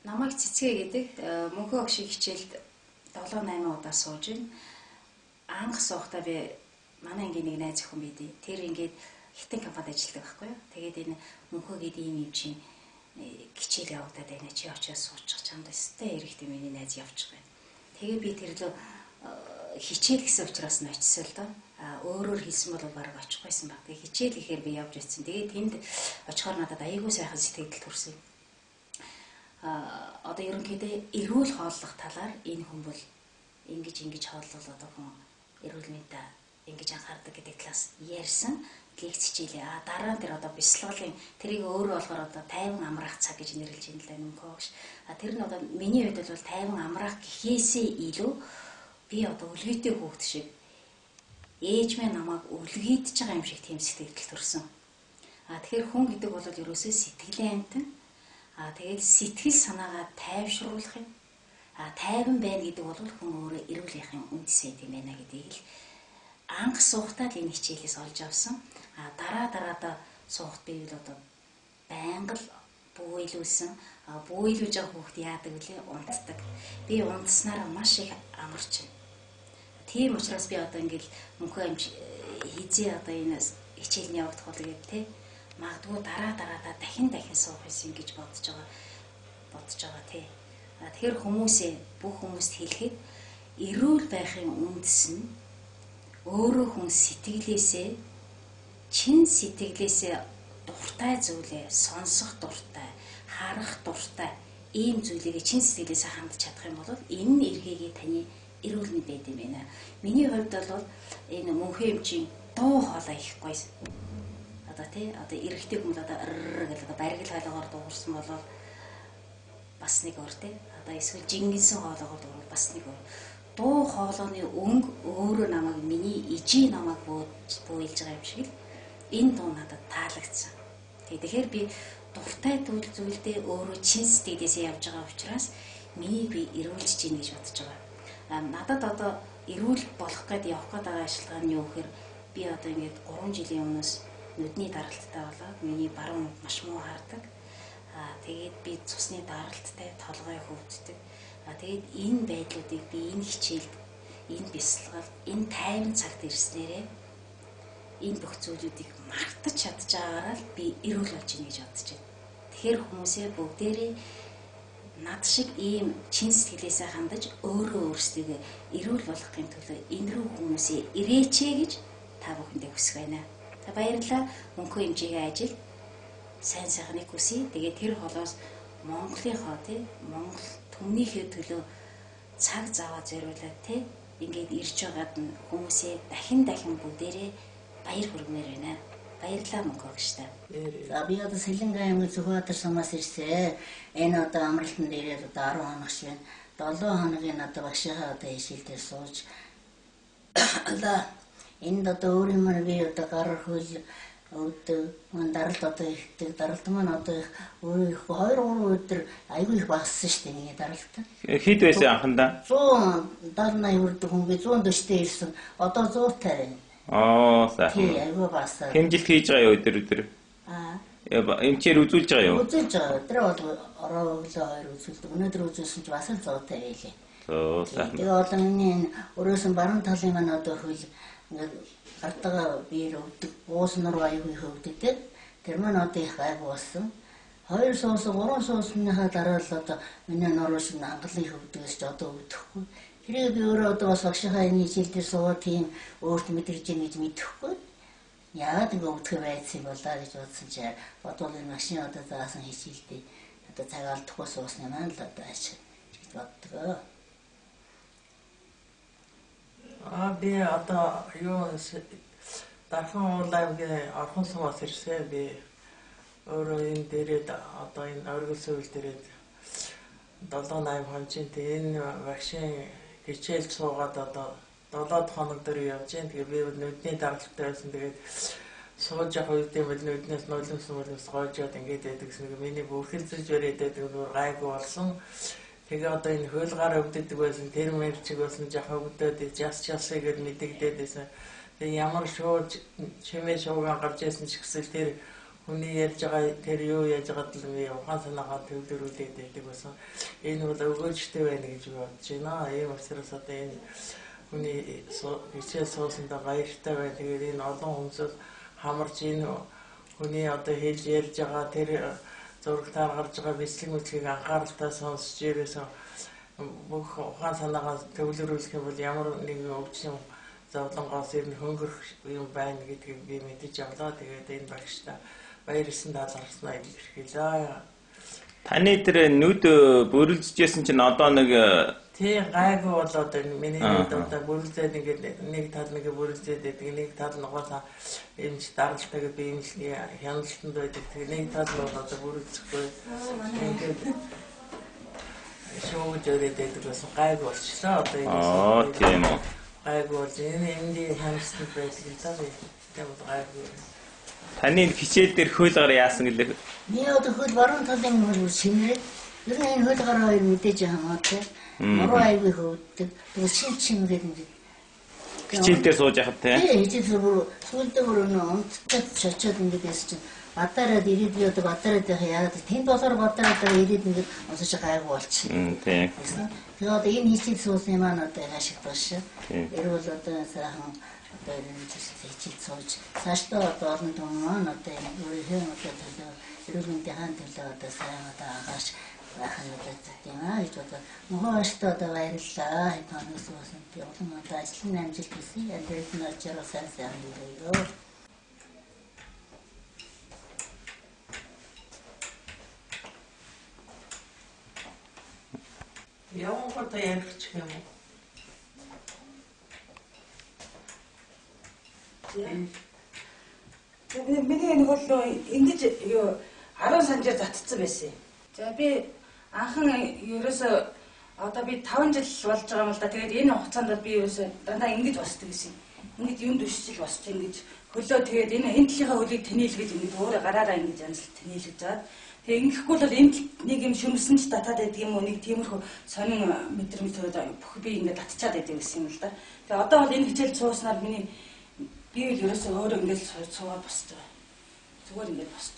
намайг цэцгээ гэдэг мөнхөө огшиг хичээлд 7-8 удаа сууж байна. Анх суухдаа би манай ангийн нэг найз охин байдیں۔ Тэр ингээд хитэн компанид ажилладаг байхгүй юу. Тэгээд энэ мөнхөө гэдэг ийм чинь хичээл явагдаад байна. Чи очиж суучих чамд өстэй эрэхтэй миний найз явчих байна. Тэгээ би тэр лөө хичээл гэсэн учраас нь очсон л доо. Өөрөөр хэлсэн бол баг очихгүйсэн баг. Тэгээ хичээл гэхээр би явж очсон. Тэгээ тэнд очихоор надад аягүй сайхан сэтгэл төрсөн. Одоо ерөнхийдөө эрүүл хооллох талаар энэ хүн бол ингэж хооллол одоо хүн эрүүл мэндэ ингэж анхаардаг гэдэг талаас ярьсан лекц хичээлээ. Дараа нь тэр одоо бясалгалын тэрийг өөрөө болохоор одоо тайван амраах цаг гэж нэрлэж юм л байна мөнхөөш. Тэр нь одоо миний хувьд бол тайван амраах гэхээсээ илүү би одоо үлгээтэй хүүхд шиг ээж минь намайг үлгэйдэж байгаа юм шиг тийм сэтгэл төрсөн. Тэгэхээр хүн гэдэг бол ерөөсөө сэтгэлийн амьтан. Тэгээд сэтгэл санаагаа тайвшруулах юм. Тайван байна гэдэг бол хүн өөрөө эрүүлийнхэн үндэс юм байна гэдгийг л анх суугатаа л энэ хичээлээс олж авсан. Дараа суугат би бол одоо байнга л бүүйлүүлсэн. Бүүйлүүлж байгаа хүүхд яадаг вүлээ унтдаг. Би унтснараа маш их амарч байна. Тийм учраас би одоо ингээл мөнхөө амж хизээ одоо энэ хичээл нь явагдах бол гэдэг те магадгүй дараа дахин суух байсан гэж бодож байгаа те. Тэгэхээр бүх хүмүүст хэлэхэд эрүүл байхын үндэс нь өөрөө хүн сэтгэлээсээ чин сэтгэлээсээ дуртай зүйлээ сонсох дуртай, харах дуртай ийм зүйлийг чин сэтгэлээсээ хандж чадах юм бол энэ эрхийг таны эрүүл мэнд байд юм байна. Миний хувьд бол энэ мөнхөө эмчийн дуу хоолой ихгүй. Одоо эрэгтэй хүмүүс одоо баригл хоолойгоор дуурсан бол бас нэг өөр те. Одоо эсвэл жингэнсэн хоолойгоор дуурал бас нэг өөр. Дуу хоолойны өнгө өөрөө намайг миний ижи намайг бууилж байгаа юм шиг л энэ дуу надад таалагдсан. Тэгэхээр би дуртай зүйлдээ өөрөө чин сэтгэлээсээ явж байгаа учраас миний би эрүүлж чинь гэж бодож байгаа. Надад одоо эрүүл болох гээд явах гээд байгаа ажиллагаа нь юу гэхээр би одоо ингээд 3 жилийн өмнөөс нүдний даралттай болоод миний баруун нүд маш муу хардаг. Тэгээд би цусны даралттай толгой хөвддөг. Тэгээд энэ байдлуудыг би энэ хичээлд, энэ бясалгал, энэ тайван цагт ирснээрээ энэ бүх зүйлүүдийг мартаж чадж байгаагаар л би эрүүл болж ийн гэж бодож байна. Тэгэхээр хүмүүсээ бүгдээрээ над шиг ийм чин сэтгэлээсээ хандаж өөрсдөө эрүүл болгохын тулд энэ рүү хүмүүсээ ирээч гэж та бүхэндээ хүсэж байна. Баярлалаа. Мөнхөө эмчийн ажил сайн сайхныг хүсье. Тэгээд тэр холоос Монголынхоо Монгол түмнийхээ төлөө цаг зав зориулаад ингээд ирж байгаад нь хүмүүсээ дахин бүгдээрээ баяр хүргэмээр байна. Баярлалаа мөнхөө гişтэй. Би одоо Сэлэнгэ аймгийн Зөвхөбаатар сумаас ирсэн. Энэ одоо амралтанд ирээд одоо 10 хоног шиг байна. 7 хоногийн одоо багшийнхаа одоо хичээлдээ сууж энд одоо өөрөөр би одоо гар хөл өдөр даралт одоо ихтэй даралт маань одоо өөр 2-3 өдөр айгүй их багассан шүү дээ миний даралт. Хэд байсан анхандаа? 170-80 хүрдэг хүн би 140-тэй ирсэн. Одоо 100 байна. Сайхан. Тий, айгүй багассан. Хэмжилт хийж байгаа юу өдөр? Эмчээр үзүүлж байгаа юу? Үзүүлж байгаа. Өдөр бол ороо өглөө 2 үзүүлдэг. Өнөөдөр үзүүлсэн чи бас л 100 байлээ. Сайхан. Тэгээ одоо энэ өрөөсөн баруун талын маань одоо хөл ингээд гартаа биер өвдөг, уус нур аягүй хөвдөг те. Тэр маань одоо их гайгүй болсон. 2 суус 3 суусныхаа дараа л одоо миний нур шиг хангалын хөвдөгс ч одоо өвдөхгүй. Тэрийг би өөрөө одоо бас багшийнхаа энэ хичээлдээ суугаад тийм өөрт мэдэрч ийн гэж мэдэхгүй. Яагаад ингэ өвдөх байцсан болоо гэж бодсон чи бодвол энэ машин одоо заасан хичээлдээ одоо цаг алдахгүй суусны маань л одоо ашиг гэж боддог. Би одоо юу дархан уулайгийн орхон сумаас ирсэн. Би өөрөө энэ дээрээ одоо энэ оргил сувил дээрээ 7-8 хоног энэ вакцины хичээл суугаад одоо 7 хоног дээр явж гин. Тэгээ би нүдний даралттай байсан. Тэгээд сууж явах үед юм бол нүднээс нулимс гоожоод ингээд байдаг гэсэн нэг миний бүрхэлзэж өрөөд байдаг нөр гайгүй болсон. Тэгээ одоо энэ хөлгаар өвддөг байсан тэр мэрчиг болсон жахаа өвдөд гэж мэдэгдээд байсан. Тэгээ ямар шууж чимээ шуугаан гарч ирсэн ч гэсэн тэр хүний ярьж байгаа тэр юу яаж байгаад л би ухаан санаагаа төвлөрүүлээд байдаг байсан. Энэ бол өгөөжтэй байна гэж би бодож байна. Ийм учраас одоо энэ хүний хичээл суусандаа баяртай байна. Тэгээд энэ олон хүмүүс хамарч энэ хүний одоо хэлж ярьж байгаа тэр зурагтаар гарч байгаа бичлэг мэтлэгийг анхааралтай сонсч ирээсэн бүх ухаан санаагаа төвлөрүүлэх юм бол ямар нэгэн өвчин зовлонгоос ирнэ хөнгөрөх юм байна гэдгийг би мэдэж авлаа. Тэгээд энэ багштай баярлсан даалгарснаа илэрхийлээ. Таны тэр нүд бүрэлдэжсэн чинь одоо нэг тий гайгүй болоод байна. Миний нүд одоо бүрэлдээд нэг тал нэг бүрэлдээд байдаг. Нэг тал нугасаа энэ даралтайг би юм хяналтанд байдаг. Тэгээ нэг тал бол одоо бүрэлдэхгүй. Ингээд шоуж өрөөд байдаг гэсэн гайгүй болчихлоо. Одоо энэ тийм үү. Гайгүй бол энэ хяналтанд байсан л даа. Тийм гайгүй. Таны хичээл дээр хуулигаар яасан гэлээ? Миний одоо хууль баруун талын хууль шинээр ер нь энэ хуулигаар хоёр мэдээж хамаатай. Мороо аягүй хөвддөг. Тэгээд шин гэдэг. Хичээл дээр сууж яхад те. Тий, хичээл сүүлдээ өөрөө онцгой чачаад ингэж байсан чинь бадараад ирээд би одоо бадараад яагаад тэнд болохоор бадараад ирээд ингэж онцож гайгүй болчихно. Тий. Тэгээд одоо энэ хичээл суусны маань одоо ашиг бааш. Эрүүл одоо сайхан одоо энэ хичээл сууж цаашдаа одоо олон том маань одоо өөрийнхөө одоо төлөө эрүүл мэндийн хаан төлөө одоо сайн одоо агаш байх нь одоо тийм аа гэж одоо мохооштой одоо баярлалаа. Хэтанаас уусан би олон одоо ажлын амжилт хүсье. Яндрын очроо сайн хийлээ. Яваа гоо ярих юм уу? Миний энэ бол ингэж юу 10 санжаар затцсан байсан. За би анхан ерөөсөө одоо би 5 жил болж байгаа юм л да. Тэгээд энэ хугацаанд би ерөөсөө дандаа ингэж босдог гэсэн. Ингэж юм дүшчил босч ингэж хөлөө тэгээд энэ талынхаа хөлийг тэнээлгэж ингэж өөрөө гараараа ингэж янзлт тэнээлгэж жаад тэгээд ингэхгүй бол энэ нэг юм шүмсэн ч татаад байдаг юм уу нэг тиймэрхүү сонин мэдрэмж төрөд бүх би ингэ татчаад байдаг гэсэн юм л да. Тэгээд одоо бол энэ хичээл цууснаар миний би л ерөөсөө өөрөө ингэж суугаад босч байгаа. Зүгээр ингэж босч.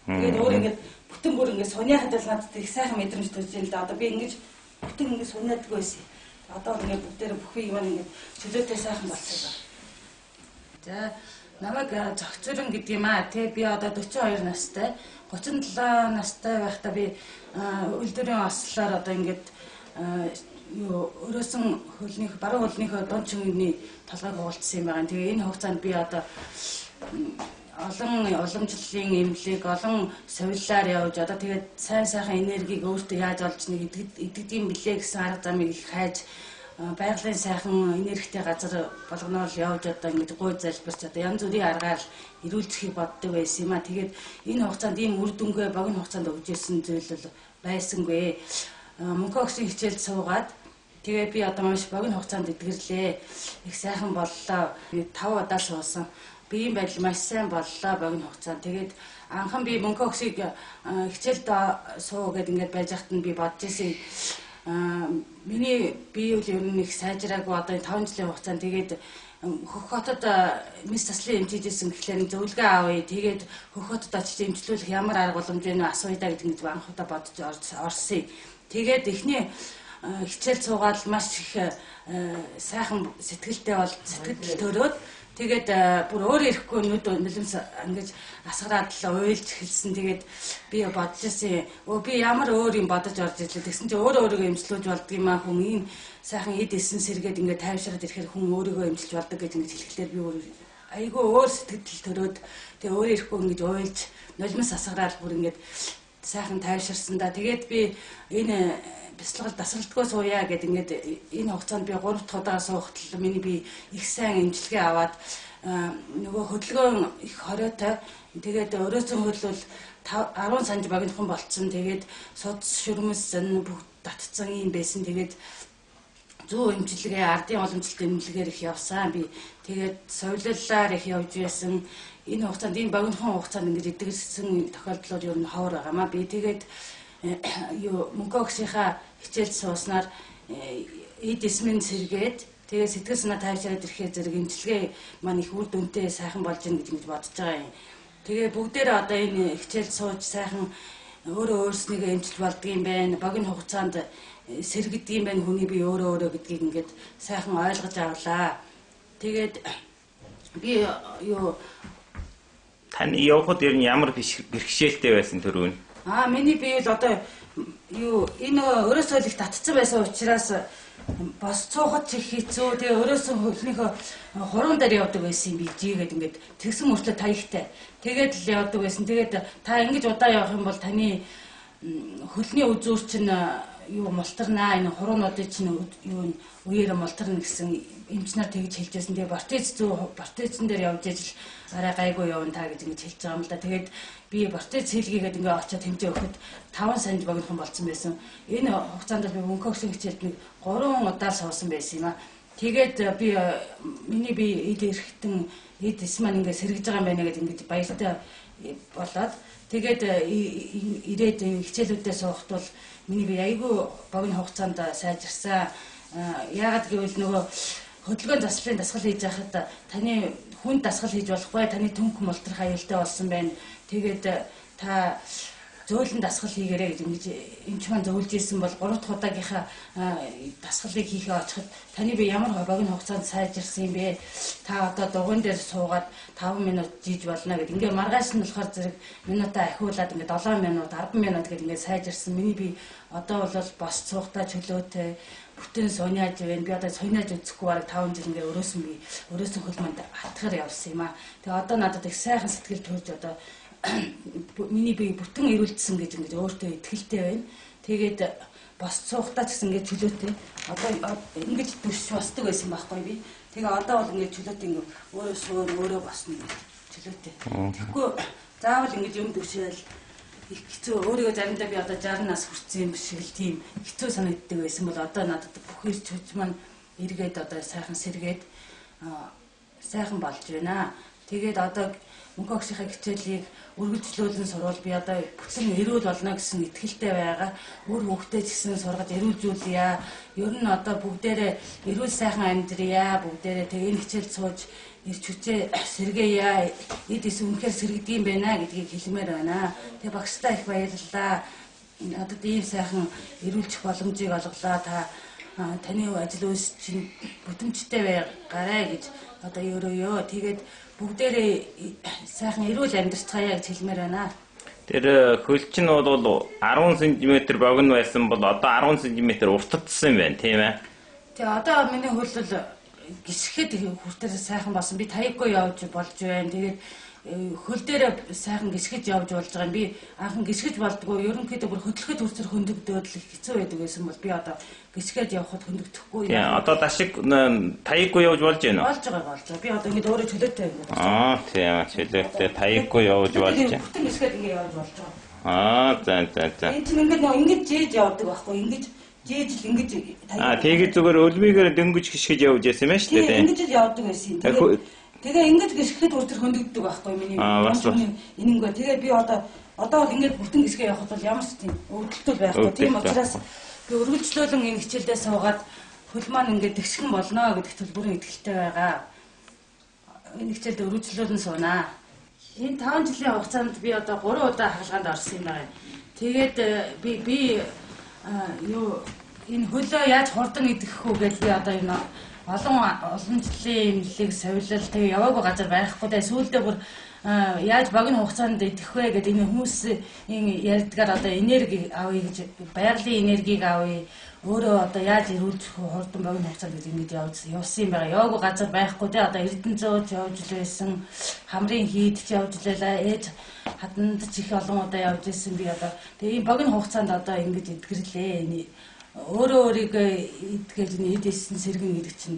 Тэгээд өөр ингэж бүтэн бүр ингэж суныхад л надад их сайхан мэдрэмж төрж байна л да. Одоо би ингэж бүтэн ингэж сунаадгүй байсан. Одоо ингэ бүгдээр бүх юм ингэ чөлөөтэй сайхан болчихсон байна. За намайг зохицорон гэдэг юм аа. Тэг би одоо 42 настай, 37 настай байхдаа би үлдэрийн ослоор одоо ингэж юу өрөөсөн хөлнийх баруун хөлнийхөө дунд чимээний толгойг уулцсан юм байгаа. Тэгээ энэ хугацаанд би одоо олон уламжлалын эмнэлэг, олон сувиллаар явж одоо тэгээд сайн сайхан энергийг өөртөө яаж олж нэг идэгдэм билээ гэсэн арга замыг их хайж байгалийн сайхан энергитэй газар болгоноор явж одоо ингэж гой залбирч одоо янз бүрийн аргаар ирүүлцэхийг боддог байсан юм а. Тэгээд энэ хугацаанд ийм үр дүнгээ богино хугацаанд өгж ирсэн зүйл бол байсангүй. Мөнхөгийн хичээл суугаад тэгээд би одоо маш богино хугацаанд эдгэрлээ. Их сайхан боллоо. 5 удаа суусан. Би энэ байдал маш сайн боллоо богино хугацаанд. Тэгээд анхан би мөнхөгийг хичээлд суу гэдээ ингээд байж хат нь би бодож ирсэн. Миний бие үл ер нь их сайжраагүй одоо 5 жилийн хугацаанд тэгээд Хөх хотод мис таслын эмчижсэн гэхлээр зөвлөгөө авъя. Тэгээд Хөх хотод очиж эмчлүүлэх ямар арга боломж вэ асууя да гэдэг нэг анх удаа бодож орсон. Тэгээд эхний хичээл цуугаад маш их сайхан сэтгэлтэй бол сэтгэл төрөөд тэгээд бүр өөрөө ирэхгүй нүд нөлөөс ингэж асгараад л уйлж эхэлсэн. Тэгээд би бодож ирсэн. Би ямар өөр юм бодож орж ирлээ. Тэгсэн чинь өөрөөгөө эмчлүүлж болдго юм аа хүн ийм сайхан эд эсэн сэргээд ингээд тайвшраад ирэхээр хүн өөрийгөө эмчилж болдог гэж ингэж хэлэхлээр би өөр айгүй өөр сэтгэл төрөөд тэгээ өөрөө ирэхгүй ингэж уйлж нулимс асгараад бүр ингээд сайхан тайвширсан да. Тэгээд би энэ бяцлал дасралтгүй сууя гэд ингээд энэ хугацаанд би 3 дахь удаа суухтал миний би их сайн эмчилгээ аваад нөгөө хөдөлгөөн их хориотой. Тэгээд өрөөцөн хөдөлвөл 10 санж богинохон болцсон. Тэгээд судас шүрмэс бүх татцсан юм байсан. Тэгээд зүү эмчилгээ ардын уламжлалт эмнэлгээр их явсан. Би тэгээд сувлаллаар их явж байсан. Энэ хугацаанд энэ богинохон хугацаанд ингэж эдгэрсэн тохиолдлууд ер нь ховор байгаамаа. Би тэгээд мөнхөгийнхаа хичээл сууснаар эд эсмэн сэргээд тэгээд сэтгэл санаа тайвшраад ирэхээр зэрэг эмчилгээ маань их үр дүнтэй сайхан болж ийн гэж бодож байгаа юм. Тэгээ бүгдээрээ одоо энэ хичээл сууж сайхан өөрөө өөрснийгөө эмчилж болдгийм байна. Богино хугацаанд сэргэгдгийм байна хүний бие өөрөө гэдгийг ингээд сайхан ойлгож авлаа. Тэгээд би юу таны явхад ер нь ямар бэрхшээлтэй байсан төрөө? Миний бие л одоо юу энэ өрөөсөө л их татцсан байсан учраас бас цуухад чих хэцүү. Тэгээ өрөөсөө хөлнийхөө хуруунд дээр явдаг байсан юм би жигээд ингээд тэгсэн мөртлөө таягтай. Тэгээд л явдаг байсан. Тэгээд та ингэж удаа явах юм бол таны хөлний үзүүр чинь юу мултарнаа, энэ хуруунуудын чинь юу үеэр мултарна гэсэн эмч нар тэгж хэлж байсан. Тэгээ бортезэн дээр явж ижил арай гайгүй явна та гэж ингэж хэлж байгаа юм л да. Тэгээд би бортез хийлгээгээд ингээ очиод хэмжээ өгөхөд 5 санд богинохон болцсон байсан. Энэ хугацаанд би мөнхөксөн хичээлд нэг 3 удаа суусан байсан юм а. Тэгээд би миний би эд эрэхтэн эд эсмэн ингээ сэргэж байгаа юм байна гэдэг ингэж баяртай болоод тэгээд ирээд хичээлүүдэд суухт бол миний би айгүй богино хугацаанд сайжирсан. Яагаад гэвэл нөгөө хөдөлгөөн заслын дасгал хийж байхад таны хүнд дасгал хийж болохгүй, таны төнх мултрах аюултай болсон байна. Тэгээд та зөөлөн дасгал хийгээрэй гэж ингэж эмч маань зөвлөж ирсэн бол 3 дахь удаагийнхаа дасгалыг хийхээ очиход таны би ямар богино хугацаанд сайжирсан юм бэ? Та одоо дугуйн дээр суугаад 5 минут жийж болно гэд. Ингээ маргааш нь болохоор зэрэг минутаа ахиулаад ингээ 7 минут, 10 минут гэд ингээ сайжирсан. Миний би одоо бол бос цуухтаа чөлөөтэй бүтэн сониаж байна. Би одоо сониаж үзэхгүй бараг 5 жил ингээ өрөөсөн хөл манд хатгаар явсан юм а. Тэгээ одоо надад их сайхан сэтгэл төрж одоо миний би бүтэн ирүүлсэн гэж ингэж өөртөө итгэлтэй байна. Тэгээд бас цуухтаа ч гэсэн ингэ чөлөөтэй. Одоо ингэж дүрш босдог байсан байхгүй би. Тэгээ одоо бол ингэ чөлөөтэй ингэ өөрөө босно чөлөөтэй. Тэгэхгүй заавал ингэж юм дүршээл их хэцүү. Өөрийгөө заримдаа би одоо 60 нас хүрсэн юм шиг л тийм хэцүү санагддаг байсан бол одоо надад бүх ирж хүч маань эргээд одоо сайхан сэргээд сайхан болж байна. Тэгээд одоо мөнхөксийнхаа хичээлийг үргэлжлүүлэн сурвал би одоо бүтэн эрүүл болно гэсэн итгэлтэй байгаа. Өөр хүүхдээ ч гэсэн сургаж эрүүлжүүлье. Ер нь одоо бүгдээрээ эрүүл сайхан амьдрья. Бүгдээрээ тэгээ энэ хичээл сууж ирч хүчээ сэргээе. Эд эс үнэхээр сэргэдэг юм байна гэдгийг хэлмээр байна. Тэгээ багштай их баярлалаа. Надад ийм сайхан эрүүлжих боломжийг олголоо. Таны ажил үйлс чинь бүтэмжтэй байгаарай гэж одоо ерөөё. Тэгээд бүгдээрээ сайхан эрүүл амьдарцгаая гэж хэлмээр байна. Тэр хөл чинь бол 10 см богино байсан бол одоо 10 см уртдсан юм байна, тийм ээ? Тэгээ одоо миний хөл бол гисгэхэд хүртэл сайхан болсон. Би таяггүй явж болж байна. Тэгээд хөл дээр сайхан гисгэж явж болж байгаа. Би анхан гисгэж болдгоо. Ерөнхийдөө бүр хөдлөхөд хүртэл хөндөгдөөд л хэцүү байдаг байсан бол би одоо гисгэж явхад хөндөгдөхгүй. Тийм, одоо дашиг таяггүй явж болж байна уу? Болж байгаа. Би одоо ингэ өөрөө чөлөөтэй юм. Тийм, чөлөөтэй таяггүй явж болж байна. Бүтэн гисгээд ингэ явж болж байгаа. За. Энэ чинь ингэж жээж явдаг байхгүй. Ингэж жээж л ингэж тэгээд зүгээр өлмийгээр дөнгөж гисгэж явж байсан юм байна шүү дээ. Ингэж л явдаг байсан. Тэгээ ингэж гисгэхэд хүртэл хөндөгддөг байхгүй миний. Энэнгөө тэгээ би одоо бол ингэж бүтэн гисгээ явахад бол ямар ч тийм өвдөлтөл байхгүй. Тийм учраас би үргэлжлүүлэн энэ хичээлдээ суугаад хөл маань ингэж тэгшхэн болно гэдэгт бол бүрэн итгэлтэй байгаа. Энэ хичээлд үргэлжлүүлэн суунаа. Энэ 5 жилийн хугацаанд би одоо 3 удаа хаалганд орсон юм байна. Тэгээд би энэ хөлөө яаж хурдан идэхгүй гэж би одоо энэ олон жилийн имлэг совилал тэгээ яваагүй газар байхгүй даа. Сүүлдээ бүр яаж богино хугацаанд идэх вэ гэдэг энэ хүмүүс ярьдгаар одоо энерги авъя гэж байгалийн энергийг авъя. Өөрөө одоо яаж ирүүлжих вэ хурдан богино хугацаанд гэж ингэж явсан юм байгаа. Яваагүй газар байхгүй даа. Одоо Эрдэнэзөөч явж л байсан. Хамрын хийд ч явж лээ. Ээж хатанд ч их олон удаа явж ирсэн би одоо. Тэгээ энэ богино хугацаанд одоо ингэж идгэрлээ. Өөрийгөө идгээж эдээсэн сэргэн идэх чинь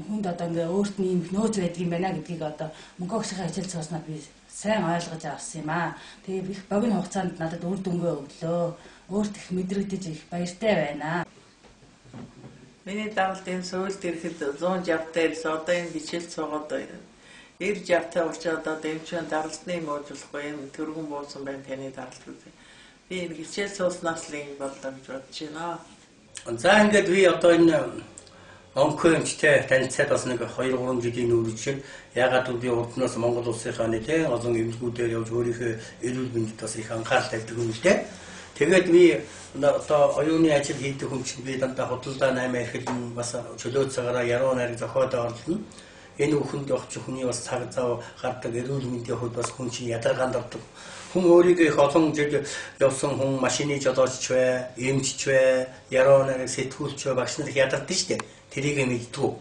хүнд одоо ингээ өөрт нь юм нөөц байдаг юм байна гэдгийг одоо мөнхөксийнхаа хичээл цааснаа би сайн ойлгож авсан юм аа. Тэгээ их богино хугацаанд надад үр дүнгээ өглөө. Өөрт их мэдрэгдэж их баяртай байна. Миний дагалт энэ сөүлд ирэхэд 100 жавтай ирсэн. Одоо энэ хичээл цугаад 90 жавтай очоод одоо эмчийн даралтны юм уурлахгүй юм төргөн буусан байна таны даралт үү. Би энэ хичээл сууснаас л ингэ боллоо гэж бодож байна. За ингээд би одоо энэ онкоэмчтэй танилцаад бас нэг 2-3 жилийн үржил ягаад гэвэл би урднаас Монгол улсынхаа нэлээд олон эмнэлгүүдээр явж өөрийнхөө эрүүл мэндэд бас их анхаарал тавьдаг юм л дээ. Тэгээд би одоо оюуны ажил хийдэг хүн чинь би дандаа худалдаа 8 ихэд бас чөлөө цагаараа яруу найраг зохиод орлоо. Энэ бүхэнд огч хүний бас цаг зав гардаг эрүүл мэндийн хувьд бас хүн чинь ядаргаанд ордог. Хүн өөрийгөө их олон жил явсан хүн машины жолоочч бай, эмчч бай, яруу найраг сэтгүүлч бай, багш нар их ядардаг шүү дээ. Тэрийг мэддэг.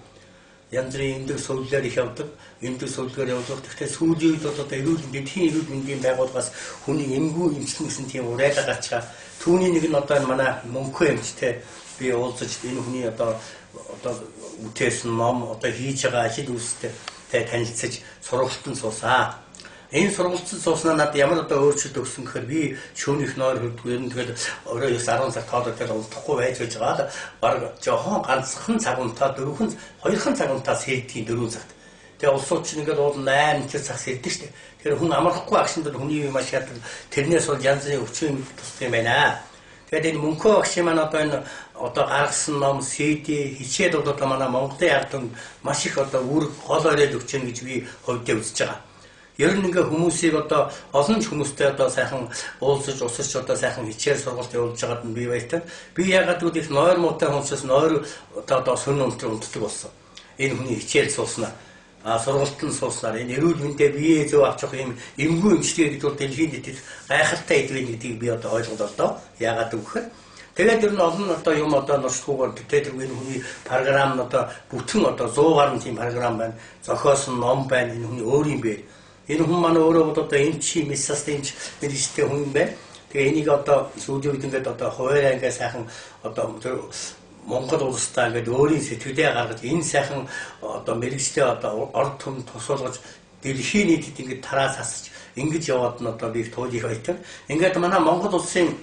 Янз бүрийн эмнэлэг сувлаар их явдаг. Эмнэлэг сувлаар явдаг. Тэгэхээр сүүлийн үед бол одоо эрүүл мэндийн эрүүл мэндийн байгууллагаас хүний эмгүү эмчлэн гэсэн тийм урайлга гарчгаа. Түүний нэг нь одоо манай мөнхөө эмчтэй би уулзаж энэ хүний одоо үтээсэн ном одоо хийж байгаа ажил үйлстэй танилцаж сургалтанд суусаа. Энэ сургалтанд сууснаа надад ямар одоо өөрчлөлт өгсөн гэхээр би шөөнийх нойр хөвдгөө юм тэгээд өөрөө 9-10 цаг тоодод тэгээд унтахгүй байж байгаа л баг жоохон ганцхан цаг унтаа 2хан цаг унтаа сэрдгийн 4 цагт. Тэгээд улс орчин ингээд уул 8 цаг сэрдэг шүү дээ. Тэгэхээр хүн амархгүй агшинд хүний маш яадаг тэрнээс бол янз бүрийн өвчин тусдаг юм байна. Тэгээд энэ мөнхөө багш маань одоо гаргасан ном CD хичээл бол одоо манай Монголын ардын маш их одоо үр гол оройд өгч гэнэ гэж би хувьдаа үзэж байгаа. Ер нь ингээ хүмүүсийг одоо олон ч хүмүүстэй одоо сайхан уулзаж усарч одоо сайхан хичээл сургалт явуулж байгаад нь би баяртай. Би ягаад гэвэл их нойр муутай хүмүүсээс нойр одоо сонин унтдаг болсон. Энэ хүний хичээл сууснаа сургалтанд сууснаар энэ эрүүл мэндэ бие зөв авчих юм эмгүү эмчилгээ гэдэг бол дэлхийн нийтэд гайхалтай эдвэн гэдгийг би одоо ойлгоод одоо ягаад гэвэл тэгээд ер нь олон одоо юм одоо нуршгүйгээр бүтээдэг энэ хүний програм нь одоо бүтэн одоо 100 гаруй тийм програм байна. Зохиосон ном байна. Энэ хүний өөрийн бие. Энэ хүн маань өөрөө одоо эмчи мессаст эмч мэрэгчтэй хүн юм байна. Тэгээ энийг одоо сүүлийн үед ингээд одоо хуваараа ингээд сайхан одоо Монгол улстай ингээд өөрийн сэтгэлдээ гаргаж энэ сайхан одоо мэрэгчтэй одоо орд түмэнд тусуулгаж дэлхийн нийтэд ингээд тараас хасаж ингэж яваад нь одоо би туйлыг баятаг. Ингээд манай Монгол улсын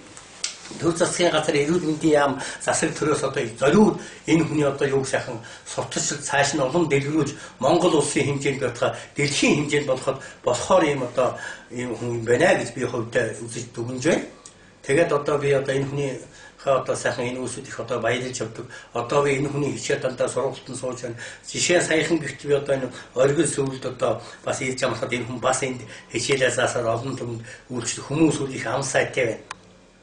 төр засгийн газар эрүүл мэндийн яам засаг төрөөс одоо зориуд энэ хүний одоо юу сайхан сурталчил цааш нь улам дэлгэрүүлж Монгол улсын хэмжээнд батга дэлхийн хэмжээнд болохоор ийм одоо ийм хүн байна гэж би хувьдаа үзэж дүгнэж байна. Тэгээд одоо би одоо энэ хүний одоо сайхан энэ үсүүд их одоо баярлаж явдаг. Одоо би энэ хүний хичээл дандаа сургалтанд сууж байна. Жишээ саяхан гихт би одоо энэ оргил сүүлд одоо бас ирж амхад энэ хүн бас энд хичээлээс асаар олон түмэнд үйлчлэх хүмүүс их ам сайтай байна.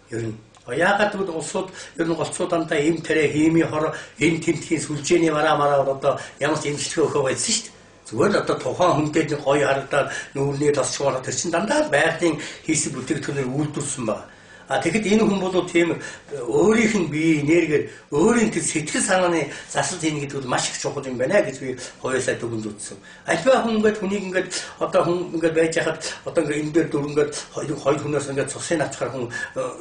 Ер нь яагаад гэвэл улсууд ер нь голцоо дандаа эм тэрэ хийми хор энэ тэмдгийн сүлжээний мараа одоо ямар ч эмчилгээ өгөө байсан шүү дээ. Зүгээр л одоо тухайн хүнтэй гоё харагдаад нүүрний тосчгоор тэр чин дандаа байгалийн хийсэн бүтээгдэхүүнээр үйлдвэрсэн байна. Тэгэхэд энэ хүн бол тийм өөрийнх нь бие энергээр өөрийн тэр сэтгэл санааны засалт хийнэ гэдэг нь маш их чухал юм байна гэж би хоёулаа дүгнж үзсэн. Альва хүн ингээд хүнийг ингээд одоо хүн ингээд байж хахад одоо ингээд энэ дээр дүрнгээд хоёр хүнээс ингээд цусын авчгаар хүн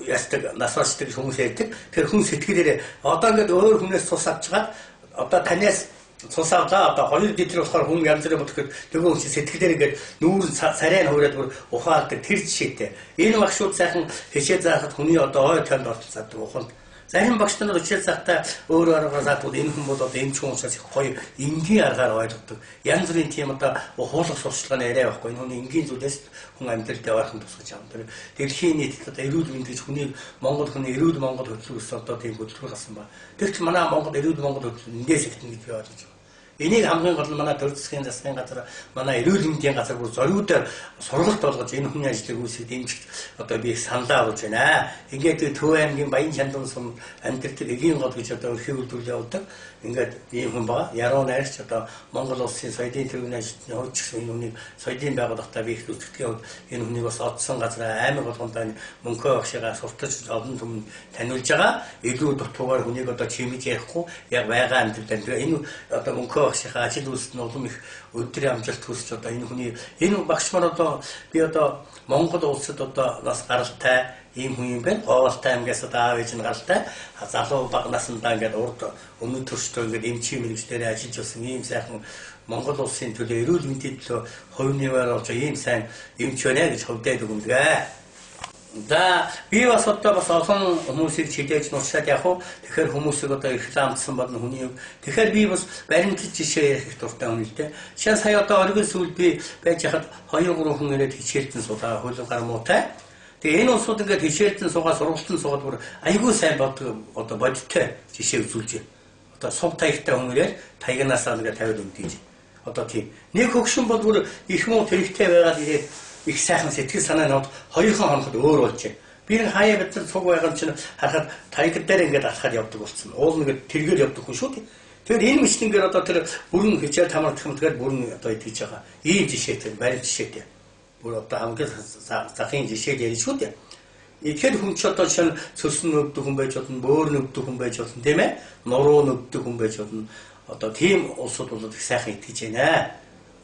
ястаг насварчдаг хүмүүс ярьдаг. Тэр хүн сэтгэлээрээ одоо ингээд өөр хүнээс цус авчгаад одоо танаас цус авлаа одоо 2 литр болохоор хүн янз бүрийн бодоход нөгөө хүн сэтгэлээр ингээд нүүрэн царай нь хуураад бүр ухаалдаг тэр жишээтэй. Энэ багшууд сайхан хичээл заахад хүний одоо ой танд орцоод уханд. Зарим багш нар хичээл заахтаа өөр аргаар заадгүй энэ хүн бол одоо эмч хүн учраас их гоё энгийн аргаар ойлгодог. Янз бүрийн тийм одоо хуулах сурчлагын яриа байхгүй. Энэ хүний энгийн зүйлээс хүн амьдралд явахын тусгаж байгаа. Тэр дэлхийн нийтэд одоо эрүүл мэнд гэж хүний Монгол хүний эрүүл Монгол хөтөлбөрөөс одоо тийм хөтөлбөр гарсан ба. Тэгвэл манай Монгол эрүүл Монгол хөтөлбөр эндээс ихтэн гэж би ойлгож байна. Энийг хамгийн гол нь манай төр засгийн газар манай эрүүл мэндийн газар бүр зориудаар сургалт болгож энэ хүний ажлыг үүсгэж дэмжих одоо би саналаа оруулж байна. Ингээд Төв аймгийн Баян Чандун сум амьдрал эгийн гол гэж одоо өрхий үйлдвэрлэл явуулдаг. Ингээд ийм хүн ба яруу найрч одоо Монгол улсын соёлын тэргүүний ажилтны хувьд ч гэсэн энэ хүнийг соёлын байгууллагатай би их үзэгдэхин хувьд энэ хүнийг бас одсон газар аймаг болгондоо мөнхөө багшигаа сурталж олон түмэнд таниулж байгаа. Илүү дутуугаар хүнийг одоо чимэж ярихгүй яг байгаа амьдрал энэ одоо мөнхөө багшийнхаа ажил үйлсэд нь улам их өдрийн амжилт хүсч одоо энэ хүний энэ багш нар одоо би одоо Монгол улсад одоо бас гаралтай ийм хүн юм байна. Говьалтай аймгаас одоо аав ээж нь гаралтай. Залуу бага насндаа ингээд урд өмнө төрштөө ингээд эмчийн мэрэгчлэрээ ажиллаж байсан ийм сайхан Монгол улсын төлөө эрүүл мэндийн төлөө хувь нэмээр болж ийм сайн эмч байна гэж хувьдаа дүгнэдэг. За би бас одоо бас олон хүмүүсийг чилээж нуршаад явах уу. Тэгэхээр хүмүүсийг одоо рекламдсан бодно хүний. Тэгэхээр би бас баримтлал жишээ ярих их дуртай хүн л дээ. Жишээ сая одоо оргил сүүл би байж хахад 2-3 хүн ирээд хичээлтэн суудаа хөлөг гар муутай. Тэгээ энэ улсууд ингээд хичээлтэн суугаа сургалтын суугаад бүр айгүй сайн бодог одоо бодиттой жишээ үзүүлж байна. Одоо сув таягтай хүмүүрээр таягнаасаа нэгэ тавиад өгдөж. Одоо тийм. Нэг хөгшин бол бүр их муу тэрэгтэй байгаад ирээд их сайхан сэтгэл санаа нод 2 хоногт өөр болж байна. Би нэг хаяа бид нар цуг байгаа чинь харахад таягд дээр ингээд алхаад явдаг болсон. Уул нэгэ тэргээр явдаг хүн шүү дээ. Тэгэхээр энэ мөчлөнгээр одоо тэр бүрэн хичээл тамар тхэмтгээр бүрэн одоо идэж байгаа. Ийм жишээтэй, барим жишээтэй. Бүр одоо хамгийн захын жишээ ярьж шүү дээ. Тэгэхээр хүн ч одоо жишээ нь цөсөн өвдөг хүн байж болно, бөөр өвдөг хүн байж болно, тийм ээ? Нуруу өвдөг хүн байж болно. Одоо тийм улсууд бол их сайхан итгэж байна.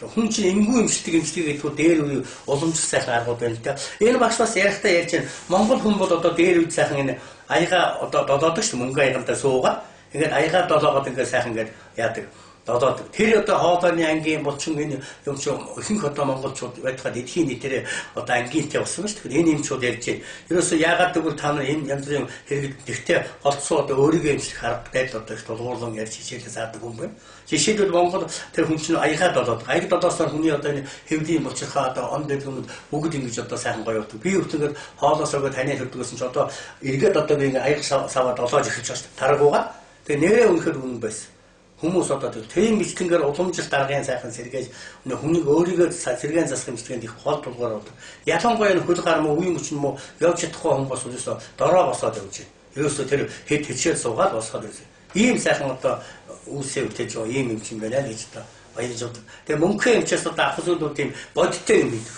Хүн чинь энгүй имжлэг гэдгүү дээр үе уламжлах сайхан аргууд байна л да. Энэ багш бас ярихдаа ярьж байна. Монгол хүн бол одоо дээр үе сайхан энэ аяга одоо додоодог шүү мөнгө аягантаа суугаад ингээд аяга долоогоод ингээд сайхан ингээд яадаг. Додоодог. Тэр одоо хоолойны ангийн булчин энэ юм чи ихэнх одоо монголчууд байтгаад эдхийн нийтээр одоо ангийнтэй болсон шүү. Тэгэхээр энэ юмчууд ярьж байна. Ерөөсөө яагаад гэвэл та нар энэ янз бүрийн хэрэгт тэгтээ олцсоо одоо өөрийгөө имжлэх аргатай л одоо их тулгуурлан ярьж хичээлээ заадаг юм байна. Жишээлбэл Монгол тэр хүн чинь аяга долоод аяг долоосоор хүний одоо энэ хэвлийн булчирхаа одоо он дэглэмд бүгд ингэж одоо сайхан гоё явдаг. Би өвтөнгөд хоолоосоо таниа хөрдгөөсөн чи одоо эргээд одоо би ингээ аяг саваа долоож эхэлж байгаа шүү. Таргуугаа. Тэгээ нэрээ үнэхээр үнэн байсан. Хүмүүс одоо тийм бичлэнгээр уламжлалт даргын сайхан сэргээж хүнийг өөрийгөө сэргээн засах бичлэгэнд их гол тулгаар болдог. Ялангуяа хөл гар муу үе мөчн муу явж чадахгүй хүн бас өсөө дороо босоод явж байна. Ерөөсөө тэр хэд хичээл суугаад босоод ирсэн. Ийм сайхан одоо үүсээ үтэж байгаа ийм юм чинь байна л гэж одоо баярлж байгаа. Тэгээ мөнгөний эмчээс одоо ах зүйлүүд тийм бодиттой юм гэдэг.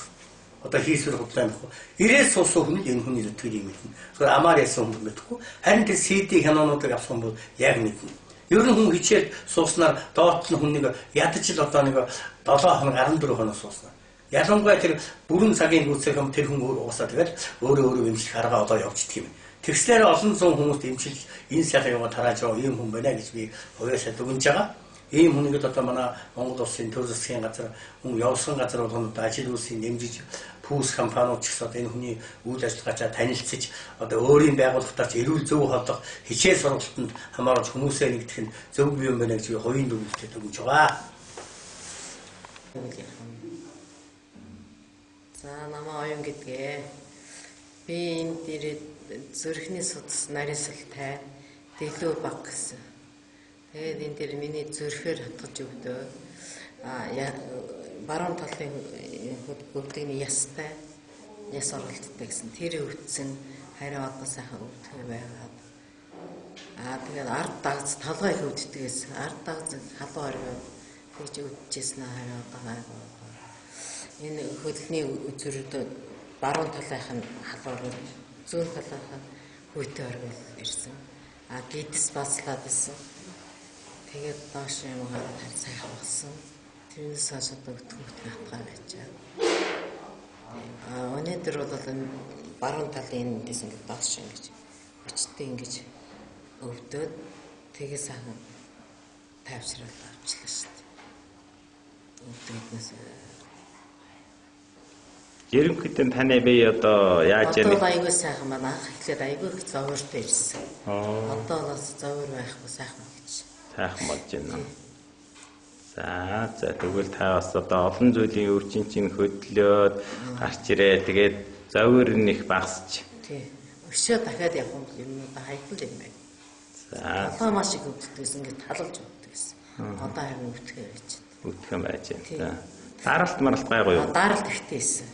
Одоо хийсвэр худлаа нөхгүй. Ирээс суусан хүн энэ хүний зүтгэл юм мэднэ. Тэгэхээр амаар ясан хүн мэдхгүй. Харин тэр CD хянонуудыг авсан бол яг мэднэ. Ер нь хүн хичээл сууснаар доот нь хүнийг ядаж л одоо нэг 7 хоног 14 хоног сууснаа. Ялангуяа тэр бүрэн цагийн гүцэх юм тэр хүн уусаа тэгээд өөрөө имжлэх арга одоо явчихдаг юм. Тэгслээр олон зуун хүмүүст имжилж энэ сайхан яваа тарааж байгаа ийм хүн байна гэж би уяасаа дүгнж байгаа. Ийм хүнийг одоо манай Монгол улсын төр засгийн газар хүн явсан газар болгонд ажил үйлсийн нэмжиж пүүс компаниуд ч гэсэн энэ хүний үйл ажиллагаач танилцж одоо өөрийн байгууллагатаа ч эрүүл зөв хоолох хичээл сургалтанд хамааруулж хүмүүсээ нэгдэх нь зөв юм байна гэж би хоёрын дүгнэлтэд өгч байгаа. За намаа оюун гэдгээ. Би энэ дээрээ зүрхний судас нарийнсалтай дэлгүү баг гэсэн. Тэгээд энэ дээр миний зүрхээр хатгаж өгдөө. Баруун талын хөвдөгний ястай яс оролттой гэсэн. Тэр өвдсөн харин одоо сайхан өвдөх байгаад. Тэгээд ард дагц талгай хөвддгээс ард дагц халуун орой гэж өвдөжсэн харин одоо энэ хөлний зүрд баруун талынх нь халуун зүүн талынх нь хүйтэй оргил ирсэн. Гидс баслаад ирсэн. Тэгээд доош юм гараад сайхан болсон. Тэрнээс хойш одоо өтгөх хатгаа байчаа. Өнөөдөр бол энэ баруун талын эндээс ингэ доош ингэж өчтөө ингэж өвдөд тэгээ сайхан тавьшрал авчлаа шүү дээ. Өвдөгнөөс ерөнхийдөө таны бие одоо яаж яах вэ? Одоо айгүй сайхан байна. Эхлээд айгүй их зовёртой ирсэн. Одоо бас зовёр байхгүй сайхан гэж. Сайхан болж байна. За тэгвэл та бас одоо олон зүйлийн өвчин чинь хөдлөөд гарч ирээ. Тэгээд зовёр нэг багасч. Тий. Өшөө дахиад явах юм юм одоо хайхал юм байна. За. Одоо маш их өвддөгс ингээд талалж өвддөгс. Одоо харин өвдгөө байж байна. Өвдгөө байж байна. Даралт маралт гайгүй юу? Даралт ихтэйсэн.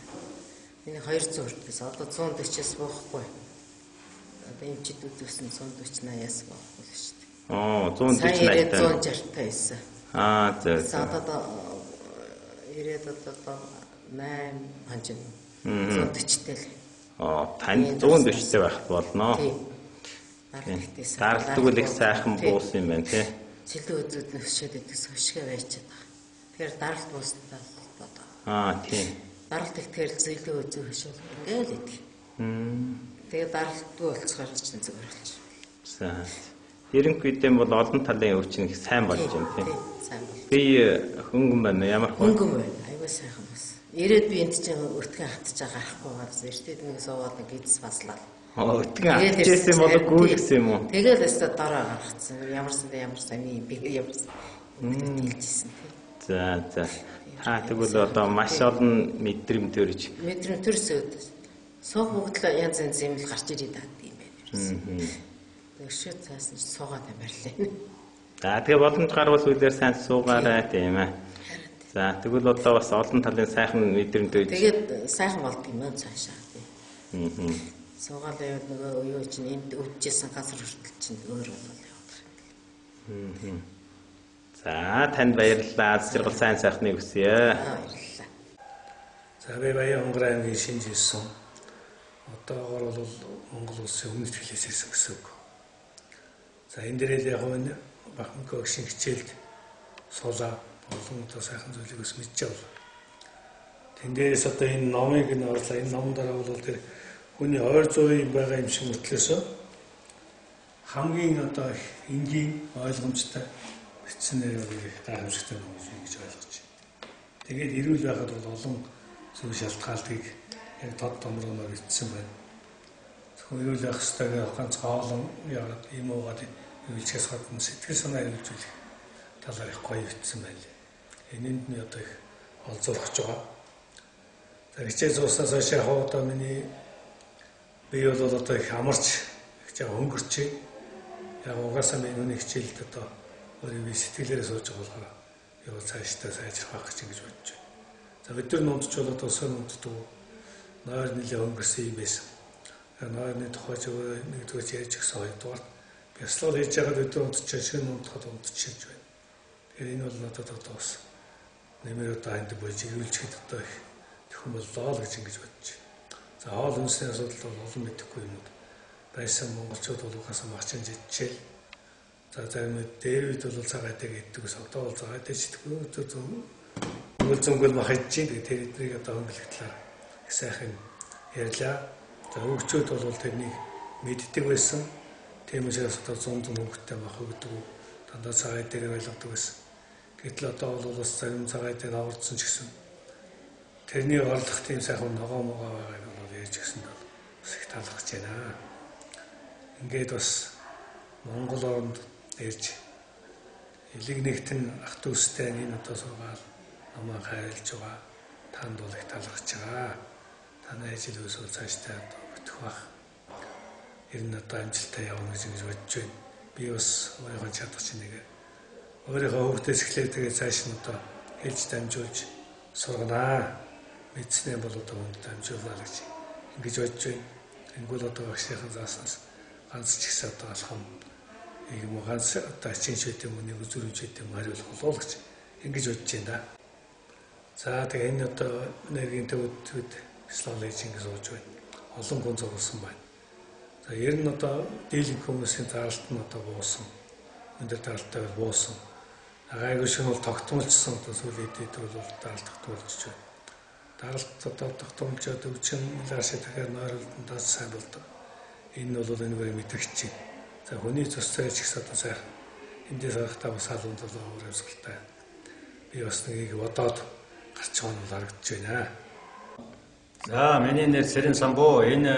Миний 200 хүртээс одоо 140-с буухгүй. Одоо эмчид үдвсэн 140-80-аас буухгүй л шүү дээ. 140-80 байсан. За одоо 90-ад одоо 8 хонжин 140-тэй л. Тань 140-тэй байх болно. Даралт тэгвэл их сайхан буусан юм байна тий. Сэлдээ үзүүд нь өшөөд идэгс хөшгөө байчаад байна. Тэгэхээр даралт буустаа одоо. Тийм. Даралт ихтгэл зэлдээ үзүү хөшөөл ингээл идэх. Тэгээд даралтгүй болцохоор чинь зүгээр болчих. За. Ерөнхийдөө бол олон талын өвчин их сайн болж байна тийм. Сайн бол. Би хөнгөн байна. Ямар хөнгөн байна. Айгуу сайхан бас. Ирээд би энд чинь өтгөн хатж гарахгүй газ эртээд нэг суугаад гидс баслаа. Өтгөн хатчихсан бол гүйлгсэн юм уу? Тэгээд өстө дараа гаргацсан. Ямар сайн юм би ямар хэлжсэн тийм. За. Тэгвэл одоо маш олон мэдрэмт төрж. Мэдрэмт төрсөд суух бүгд л янз янз юм л гарч ирээд байгаа юм байна. Өшөө цаасан суугаад амарлаа. За тэгээ боломж гарвал үлээр сайн суугаарай тийм ээ. За тэгвэл одоо бас олон талын сайхан мэдрэмж өгч. Тэгээд сайхан болд юм аа цаашаа. Суугаал яваад нөгөө юу чинь энд өвдөжсэн газар хүртэл чинь өөр болол яваад. За танд баярлалаа. Зэрэг сайн сайхныг хүсье. Баярлалаа. За би Баян Хонгор аймгийн шинж ирсэн. Одоогоор бол Монгол улсын өмнөд хэлээс ирсэн гэсэн үг. За энэ дээрээ яг энэ Бахманхой багшийн хичээлд суулаа олон удаа сайхан зүйлийг бас мэдчихэв. Тэн дээрээс одоо энэ номыг нь орлоо. Энэ номон дараа бол тэр хүний ойр зургийн байгаа юм шиг мөртлөөсөө хамгийн одоо энгийн ойлгомжтой бичсэн гайхамшигтай ном гэж ойлгож байна. Тэгээд эрүүл байхад бол олон зүйл шалтгаалдгийг яг тод томрогноор бичсэн байна. Зөвхөн эрүүл байх ёстойг ганц хоолон яваад юм уугаад үйлчлээс гадна сэтгэл санаа хэрэгжүүлэх талаар их гоё бичсэн байна. Энэнд нь одоо их олзуурч байгаа. За хичээл зурснаас хойш яг одоо миний би бол одоо их амарч их жаа өнгөрч яг угаасаа миний нүний хичээлд одоо өөрийн сэтгэлээрээ сууж байгаа болохоор яг цаашдаа сайжрах гэж ингэж бодож байна. За бид нар номдч болоод өсөө номддог нойр нэлээ өнгөрсөн юм байсан. Нойрны тухай ч нэгдүгээр ярьж гисэн хоёрдугаар бяцлал хийж байгаа бид нар унтчих шиг номдоход унтчихж байна. Тэгэхээр энэ бол надад одоо бас нэмэр одоо энд бож ирүүлчихэд одоо их төхөн боллоо л гэж ингэж бодож байна. За хоол хүнсний асуудал бол олон мэдэхгүй юмуд байсан монголчууд бол угаасаа магчаан жижигчээл. За зарим дээр үед бол цагаатай гэдэг ус одоо бол цагаатай чидгүй зөв зөнгөл махаж чинь тэр эднийг одоо хөнгөлөлтлээ их сайхан ярьлаа. За хөгчүүд бол тэрнийг мэддэг байсан. Тийм учраас одоо зунд хөнгөтэй мах өгдөг. Дандаа цагаат дээр ойлгодог байсан. Гэтэл одоо бол бас зарим цагаат дээр аварцсан ч гэсэн тэрний орлох тийм сайхан ногоо могоо байгааг бол ярьж гисэн бол бас их талархаж байна. Ингээд бас Монгол оронд ирж элэг нэгтэн ах дүүстэй энэ одоо суугаал намаа хайрлж байгаа. Танд бол их талархаж байгаа. Таны ажил өсвөл цаашдаа бүтэх бах. Ер нь одоо амжилттай явна гэж бодож байна. Би бас өөрийнхөө чадах чинь нэг өөрийнхөө хөвгтөөс эхлээд тэгээ цааш нь одоо хэлж дамжуулж сурганаа. Мэдснээ бол одоо хүнд дамжуулнаа гэж ингэж бодож байна. Ингүүл одоо багшийн зааснаас ганц ч ихсэ одоо алхам юм ганц одоо ачин шийдэх юм нэг зүрх шийдэх юм хариулах болов гэж ингэж бодож байна да. За тэгээ энэ одоо энергийн төвд слолж ингэж сууж байна. Олон гон зурсан байна. За ер нь одоо дийлэнх хүмүүсийн даралт нь одоо буусан. Өндөр даралттай буусан. Агайгүй шиг бол тогтмолчсон одоо сүүлийн дэд бол даралт тогтмолж байна. Даралт одоо тогтмолжод өвчин лаашаа дахиад нойролтондоо сайн болдог. Энэ бол энэгээр мэдрэгч чинь. За хүний цус цайч гэсэн одоо сайхан эндээс харахтаа бас халуунд бол өөр юмсгалтай. Би бас нэгийг бодоод гарч байгаа нь харагдаж байна. За миний нэр Сэрэн Самбуу. Энэ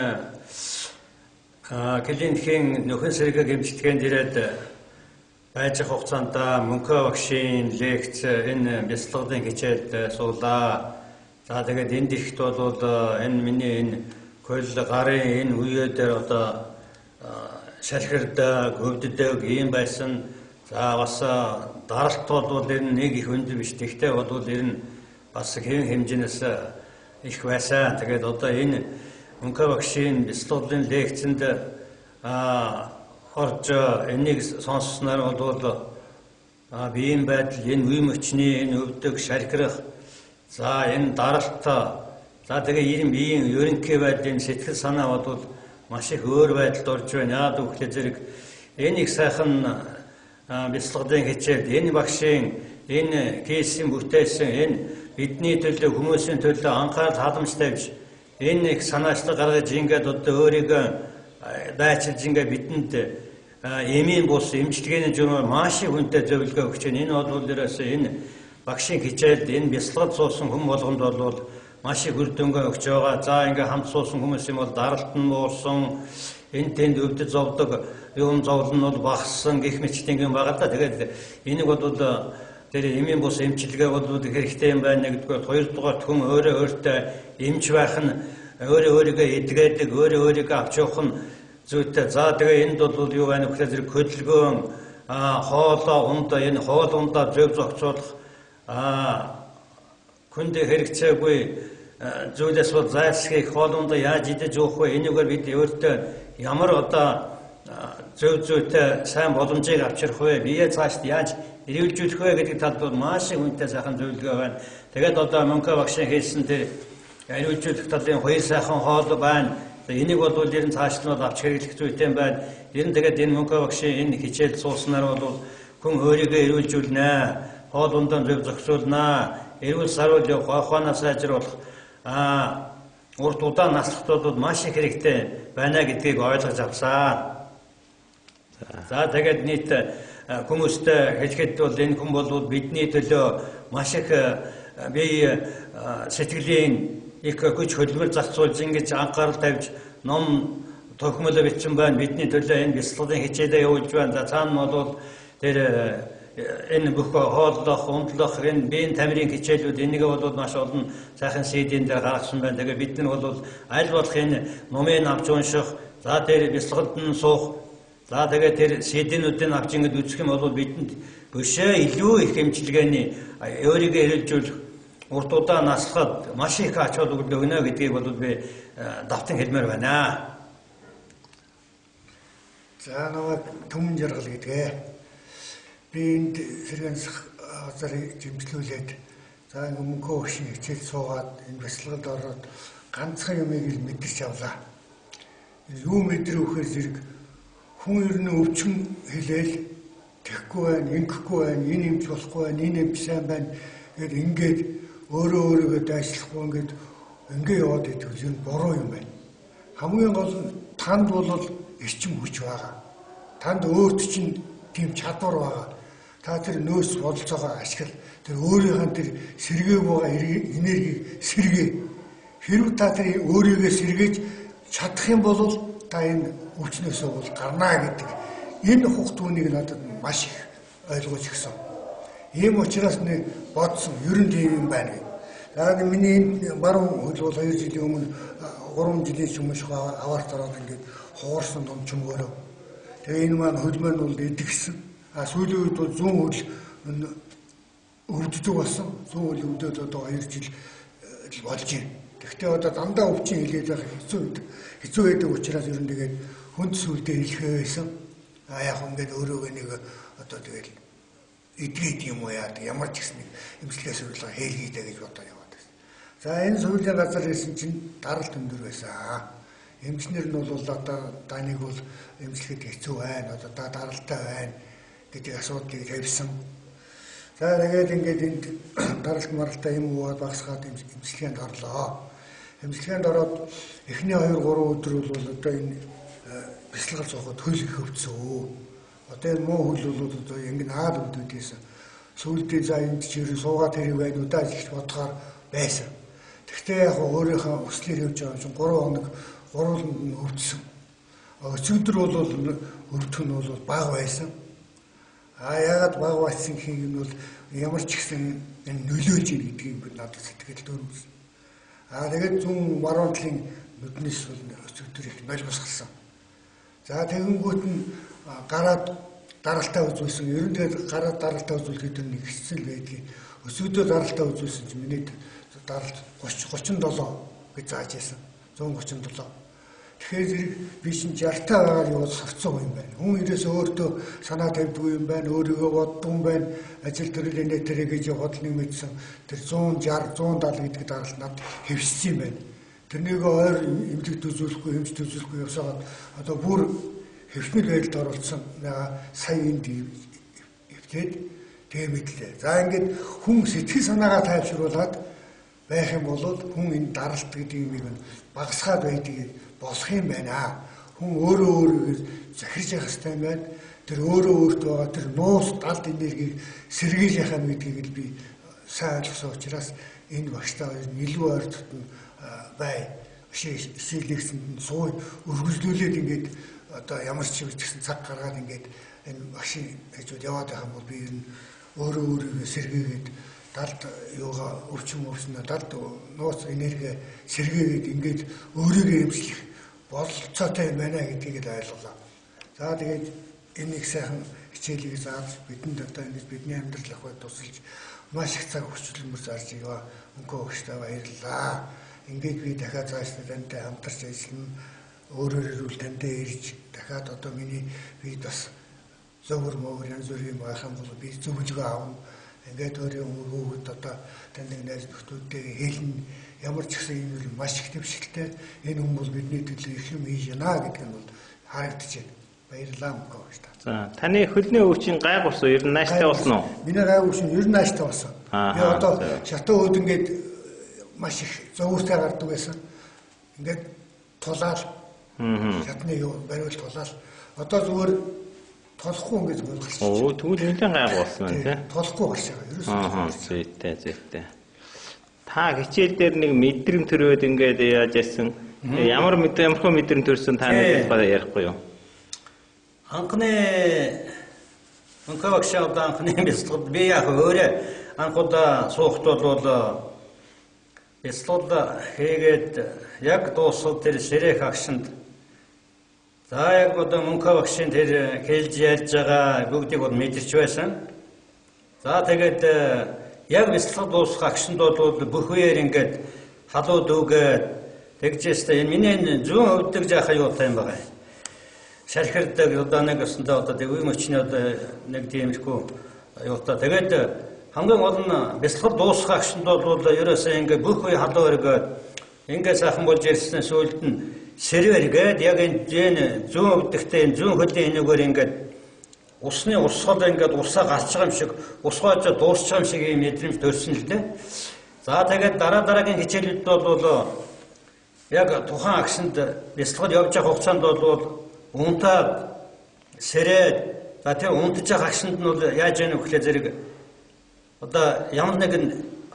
клиникийн нөхөн сэргийг эмчилгээнд ирээд байж хугацаанд Мөнхөө багшийн лекц энэ бяцлагын хичээлд суулаа. За тэгээд энд ирэхэд бол энэ миний энэ көл гарын энэ үе дээр одоо шалхирдаг, өвддөг ийм байсан. За бас даралт бол энэ нэг их өндөр биш. Тэгтээ бол энэ бас хэвэн хэмжээнээс их байсан. Тэгээд одоо энэ Мөнхөө багшийн бяцлагын лекцэнд орж энийг сонссноор бол биеийн байдал, энэ үе мөчний энэ өвдөг, шалхирах, за энэ даралт, за тэгээ биеийн ерөнхий байдлын сэтгэл санаа бол маш их өөр байдалд орж байна. Яад гэвэл зэрэг энэ их сайхан бяцлагын хичээлд энэ багшийн энэ кейсийн бүтээсэн энэ бидний төлөө хүмүүсийн төлөө анхаарал халамж тавьж энэ их санаачлаг гаргаж ингээд одоо өөрийгөө дайчилж ингээд бидэнд эмийн бус эмчилгээний журмаар маш их хүнтэй зөвлөгөө өгч байна. Энэ бол дээрээс энэ багшийн хичээлд энэ бяцлагд суусан хүн болгонд бол маш их үр дүнгээ өгч байгаа. За ингээд хамт суусан хүмүүс юм бол даралт нь буурсан, энэ тэнд өвдөж зовдөг юм зовлон нь бол багассан гэх мэтчтэй юм байгаа да. Тэгээд энийг бол тэр эмийн бус эмчилгээ бол хэрэгтэй юм байна. Нэгдүгээр, хоёрдугаар хүн өөрөө өөртөө эмч байх нь өөрийгөө эдгээдэг, өөрийгөө авч явах нь зүйтэй. За тэгээ энд бол юу байна вэ гэхээр хөдөлгөөн хоолоо ундаа энэ хоол ундаа зөв зохицуулах хүндээ хэрэгцээгүй зүйлээс бол зайлсхийх хоол ундаа яаж идэж уух вэ? Энийгээр бид өөртөө ямар одоо зөв зүйтэй сайн боломжийг авчрах вэ? Бие цаашд яаж эрүүлжүүлэх вэ гэдэг талд бол маш их үнэтэй сайхан зөвлөгөө байна. Тэгээд одоо Мөнхөө багшийн хэлсэн тэр эрүүлжүүлэх талын хоёр сайхан хоол байна. Энийг бол ер нь цааш нь бол авч хэрэглэх зүйтэй байна. Ер нь тэгээд энэ Мөнхөө багшийн энэ хичээл сууснаар бол хүн өөрийгөө эрүүлжүүлнэ, хоол ундаа зөв зохицуулнаа, эрүүл саруул явах, ухаанаа сайжруулах, урт удаан наслахад бол маш их хэрэгтэй байна гэдгийг ойлгож авсан. За тэгээд нийт хүмүүстээ хэлэхэд бол энэ хүн бол бидний төлөө маш их бие сэтгэлийн их хүч хөдөлмөр зарцуулж ингэж анхаарал тавьж ном тохиомлоо бичсэн байна. Бидний төлөө энэ бяцлагын хичээлээ явуулж байна. За цаана нь бол тэр энэ бүх хооллох, унтлах, энэ биеийн тамирын хичээлүүд энийг бол маш олон сайхан CD-н дээр гаргасан байна. Тэгээ бид нар бол аль болох энэ номыг авч унших, за тэр бяцлаганд нь суух, за тэгээ тэр CD-нүүдийг авч ингэж үзэх юм бол бидэнд бишээ илүү их хэмжлэгээний өөрийгөө эрэлжүүлэх, урт удаан наслахад маш их ач холбогдол өгнө гэдгийг бол би давтан хэлмээр байна. За нэг түмэн жаргал гэдгээ би энд сэргэнсэх газар жимслүүлээд за Мөнхөө багшийн хичээл суугаад энэ бяцлаганд ороод ганцхан юмыг л мэдэрч авлаа. Юу мэдрэх вэхээр зэрэг хүн ер нь өвчин хэлээл тэхгүй байна, ингэхгүй байна, энэ юмч болохгүй байна, энэ юм сайн байна гэд ингээд өөрийгөө дайшлахгүй ингээд яваад идэх юм буруу юм байна. Хамгийн гол нь танд бол эрчим хүч байгаа. Танд өөрт чинь тийм чадвар байгаа. Та тэр нөөц бололцоогоо ашигла. Тэр өөрийнхөө тэр сэргээг байгаа энергийг сэргээ. Хэрв та тэр өөрийгөө сэргээж чадах юм бол та энэ өвчнөөсөө бол гарнаа гэдэг. Энэ хугтуунийг надад маш их ойлгож өгсөн. Ийм учраас нэг бодсон ер нь тийм юм байна. Яг миний баруун хөл бол 2 жилийн өмнө 3 жилийн өмнө аваар тараад ингээд хуурсан том чөмгөрөө. Тэгээ энэ маань хөл маань бол идэгсэн. Сүүлийн үед бол 100 хөл өвддөг болсон. 100 хөл өвдөд одоо 2 жил болж байна. Гэхдээ одоо дандаа өвчин хилээд байх хэцүү байдаг учраас ер нь тэгээд хүнд сүлдээ хэлхээ байсан. Яг ингээд өөрөө нэг одоо тэгээд эдгээд юм уу яа ямар ч гэсэн эмчилгээ сурвалжаа хийлгийдэ гэж бодоод яваад байсан. За энэ сүүлийн газар ирсэн чинь даралт өндөр байсан. Эмчнэр нь бол одоо даныг бол эмчилгээд хэцүү байна. Одоо даралтай байна гэдэг асуудлыг тавьсан. За тэгээд ингээд энд даралт маралтай юм уу багсгаад эмчилгээнд орлоо. Эмчилгээнд ороод эхний 2-3 өдөр бол одоо энэ бяцлагал цохот хөл их өвдсөн. Одоо энэ муу хөл бол одоо ингэ наад өвдөдөөсөн. Сүүлдээ за энд чирээ суугаад хэрэг байна уу даа гэж бодохоор байсан. Гэхдээ яг өөрийнхөө өслөөр явж байгаа юм чинь 3 хоног гурван өвдсөн. Өчигдөр бол өвдөх нь бол бага байсан. Яагаад бага байсан гэх юм бол ямар ч ихсэн энэ нөлөөлж ийн гэдгийг би надад сэтгэл төрүүлсэн. Тэгээд зүүн баруун талын нүднээс бол өчигдөр их нойлгос гарсан. За тэгэнгүүт нь гараад даралтаа үзүүлсэн. Ер нь тэгээд гараад даралтаа үзүүлэхэд тэр нэг хэцэл байдгийг. Өсвөдөө даралтаа үзүүлсэн чинь миний даралт 37 гэж зааж байсан. 137. Тэгэхээр зэрэг би чинь 60 таа байгаа юм бол савцсан юм байна. Хүн ирээс өөртөө санаа тавьдгүй юм байна. Өөрийгөө боддог юм байна. Ажил төрлийн нэтэрэ гэж яваад нэмэгдсэн. Тэр 160, 170 гэдэг даралт над хэвссэн юм байна. Тэрнийг ойр эмнэлэгт үзүүлэхгүй, эмчт үзүүлэхгүй явсагаад одоо бүр хэвшмэл байдалд оролцсон. Сая энд эвдээд тэгээ мэдлээ. За ингээд хүн сэтгэл санаагаа тайвшруулад байх юм бол хүн энэ даралт гэдэг юмыг багасгаад байдгийг болох юм байна. Хүн өөрийгөө захирж явах хэрэгтэй юм байна. Тэр өөртөө байгаа тэр нуус далд энергийг сэргийлж яхаа гэдгийг би сайн ойлгосон учраас энэ багштай илүү ойр дотн бай. Шилэгсэнд суу өргөжлүүлээд ингээд одоо ямар ч гэсэн цаг гаргаад ингээд энэ багшийн хажууд яваад байгаа юм бол би ер нь өөрийгөө сэргээгээд далд юугаа өвчин далд нууц энерги сэргээгээд ингээд өөрийгөө эмчлэх бололцоотой юм байна гэдгийг ойлголоо. За тэгээд энэ их сайхан хичээлийг зааж бидэнд одоо ингэж бидний амьдрал ахуйд тусалж маш их цаг хүчлэмэр зарж байгаа мөнхөө өгчтэй баярлалаа. Ингээд би дахиад цаашдаа тантай хамтарч ажиллана. Өөрөөр хэлбэл тантай ирж дахиад одоо миний би бас зөвөр мөр янз бүрийн байхan бол би зөвлөгөө авна. Ингээд өөрийн хүүхэд одоо таньдаг найз нөхдөдтэй хэлнэ. Ямар ч гэсэн энэ бол маш их төвшөлтэй. Энэ хүн бол бидний төлөө их юм хийж яана гэдэг нь бол харагдаж байна. Баярлалаа мөнхөө өгчтэй. За таны хөлний өвчин гайгуурсан ер нь нааштай болсон уу? Миний гайгуурсан ер нь нааштай болсон. Би одоо шатуу өөд ингээд маш их зовоостой гардаг байсан. Ингээд тулаал. Шатны юу бариул тулаал. Одоо зүгээр толохгүй ингээд зүгээр гарч. Оо тэгвэл нэлээд гайгуурсан байна тий. Толохгүй гарч байгаа. Зүйтэй. Та хичээл дээр нэг мэдрэмт төрөөд ингээд яаж яасан? Ямар хөө мэдрэмт төрсөн та нэг ярихгүй юу? Анхны мөнхөө багшаад анхны бэлтгэл би яг өөрөө анхудаа суухтууд бол бэлтгэл хийгээд яг дуусал тэр ширэх агшинд за яг одоо мөнхөө багшийн тэр хэлж ярьж байгаа бүгдийг бол мэдэрч байсан. За тэгээд яг бэлтгэл дуусах агшинд бол бүх үеэр ингээд халууд үгээд тэгжээстэй энэ миний зүүн өвдөг жахаа юутай юм байгаа. Шархирдаг одоо нэг өсөндөө одоо тэг үе мөчний одоо нэг тиймэрхүү юутай. Тэгээд хамгийн гол нь бэлтгэл дуусах агшинд бол ерөөсөө ингээд бүх үе халуу өргөөд ингээд сайхан болж ирсэн сүүлд нь сэрвэргээд яг энэ зүүн өвдөгтэй энэ зүүн хөлийн энэгээр ингээд усны усгал ингээд усаа гарч байгаа юм шиг усгойж дуусч байгаа юм шиг юм мэдрэмж төрсөн л дээ. За тэгээд дараагийн хичээлүүд бол яг тухайн агшинд бэлтгэл явж байгаа хугацаанд бол унтаад сэрээд за тэр унтж байгаа агшинд нь бол яаж яах вэ гэхлээр зэрэг одоо ямар нэгэн